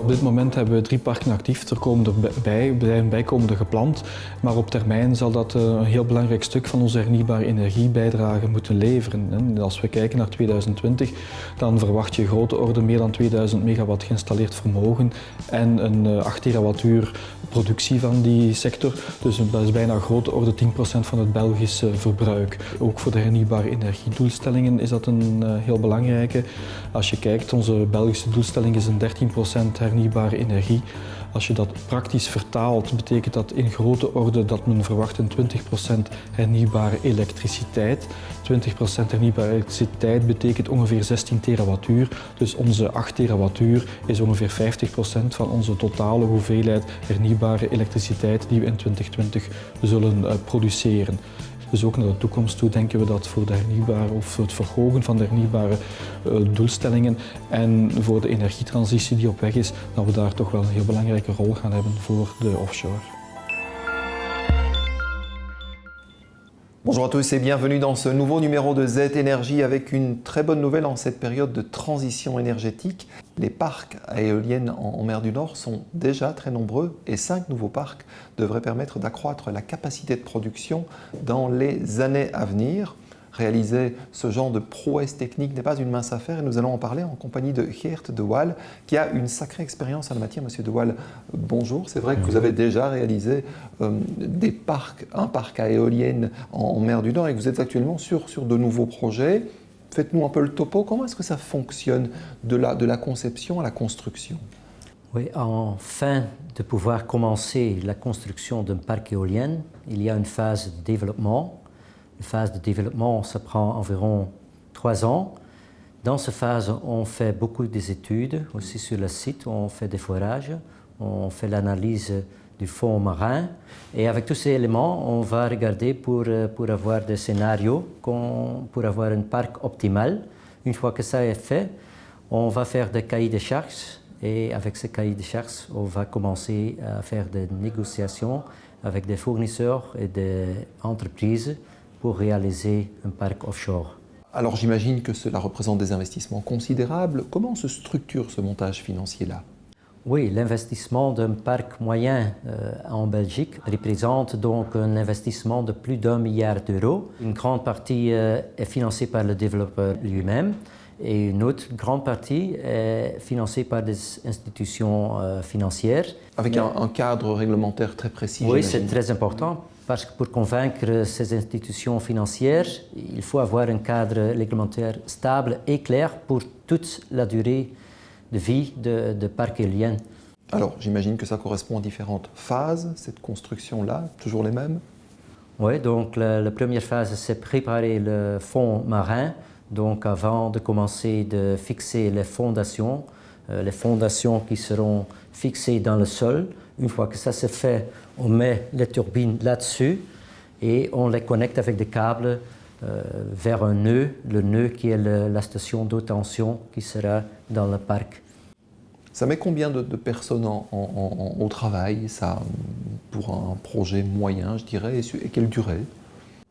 dit moment hebben we 3 parken actief. Er komen blijven bijkomende gepland. Maar op termijn zal dat een heel belangrijk stuk van onze hernieuwbare energiebijdrage moeten leveren. Als we kijken naar 2020, dan verwacht je grote orde meer dan 2000 megawatt geïnstalleerd vermogen en een 8 terawattuur productie van die sector. Dus dat is bijna grote orde 10% van het Belgische verbruik. Ook voor de hernieuwbare energiedoelstellingen is dat een heel belangrijke. Als je kijkt, onze Belgische doelstelling is een 13% hernieuwbare energie. Als je dat praktisch vertaalt, betekent dat in grote orde dat men verwacht een 20% hernieuwbare elektriciteit. 20% hernieuwbare elektriciteit betekent ongeveer 16 terawattuur. Dus onze 8 terawattuur is ongeveer 50% van onze totale hoeveelheid hernieuwbare elektriciteit die we in 2020 zullen produceren. Dus ook naar de toekomst toe denken we dat voor de hernieuwbare of het verhogen van de hernieuwbare doelstellingen en voor de energietransitie die op weg is, dat we daar toch wel een heel belangrijke rol gaan hebben voor de offshore. Bonjour à tous et bienvenue dans ce nouveau numéro de Z Énergie avec une très bonne nouvelle en cette période de transition énergétique. Les parcs à éoliennes en mer du Nord sont déjà très nombreux et 5 nouveaux parcs devraient permettre d'accroître la capacité de production dans les années à venir. Réaliser ce genre de prouesse technique n'est pas une mince affaire et nous allons en parler en compagnie de Geert de Waal qui a une sacrée expérience en la matière. Monsieur de Waal, bonjour. C'est vrai que vous avez déjà réalisé un parc à éoliennes en mer du Nord et que vous êtes actuellement sur de nouveaux projets. Faites-nous un peu le topo. Comment est-ce que ça fonctionne de la conception à la construction? Oui, afin de pouvoir commencer la construction d'un parc éolien, il y a une phase de développement. La phase de développement, ça prend environ 3 ans. Dans cette phase, on fait beaucoup d'études, aussi sur le site, on fait des forages, on fait l'analyse du fond marin. Et avec tous ces éléments, on va regarder pour avoir des scénarios, pour avoir un parc optimal. Une fois que ça est fait, on va faire des cahiers de charges. Et avec ces cahiers de charges, on va commencer à faire des négociations avec des fournisseurs et des entreprises pour réaliser un parc offshore. Alors j'imagine que cela représente des investissements considérables. Comment se structure ce montage financier-là? Oui, l'investissement d'un parc moyen en Belgique représente donc un investissement de plus d'1 milliard d'euros. Une grande partie est financée par le développeur lui-même et une autre grande partie est financée par des institutions financières. Avec un cadre réglementaire très précis. Oui, c'est très important. Parce que pour convaincre ces institutions financières, il faut avoir un cadre réglementaire stable et clair pour toute la durée de vie de parcs éoliens. Alors, j'imagine que ça correspond à différentes phases, cette construction-là, toujours les mêmes? Oui, donc la première phase, c'est préparer le fond marin. Donc, avant de commencer de fixer les fondations qui seront fixées dans le sol. Une fois que ça c'est fait, on met les turbines là-dessus et on les connecte avec des câbles vers un nœud, le nœud qui est la station d'haute tension qui sera dans le parc. Ça met combien de personnes au travail, ça, pour un projet moyen, je dirais, et quelle durée?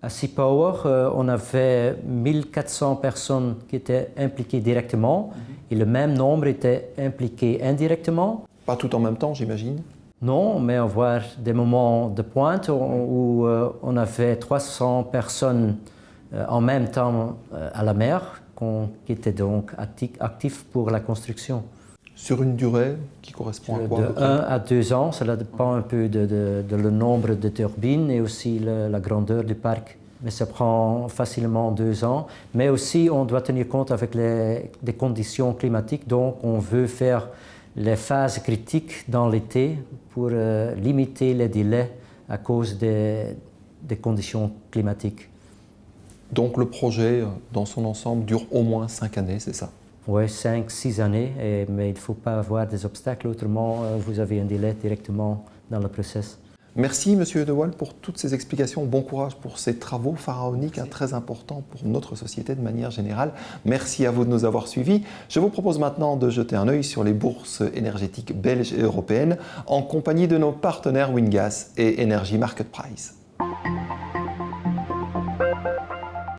À Seapower, on avait 1400 personnes qui étaient impliquées directement et le même nombre était impliqué indirectement. Pas tout en même temps, j'imagine? Non, mais avoir des moments de pointe où on avait 300 personnes en même temps à la mer qui étaient donc actifs pour la construction. Sur une durée qui correspond à quoi? De 1 à 2 ans, cela dépend un peu de le nombre de turbines et aussi la grandeur du parc. Mais ça prend facilement 2 ans. Mais aussi, on doit tenir compte avec des conditions climatiques. Donc, on veut faire les phases critiques dans l'été pour limiter les délais à cause des conditions climatiques. Donc le projet, dans son ensemble, dure au moins 5 années, c'est ça? Oui, 5-6 années, mais il ne faut pas avoir des obstacles, autrement vous avez un délai directement dans le process. Merci Monsieur de Waal pour toutes ces explications. Bon courage pour ces travaux pharaoniques, très importants pour notre société de manière générale. Merci à vous de nous avoir suivis. Je vous propose maintenant de jeter un œil sur les bourses énergétiques belges et européennes en compagnie de nos partenaires Wingas et Energy Market Price.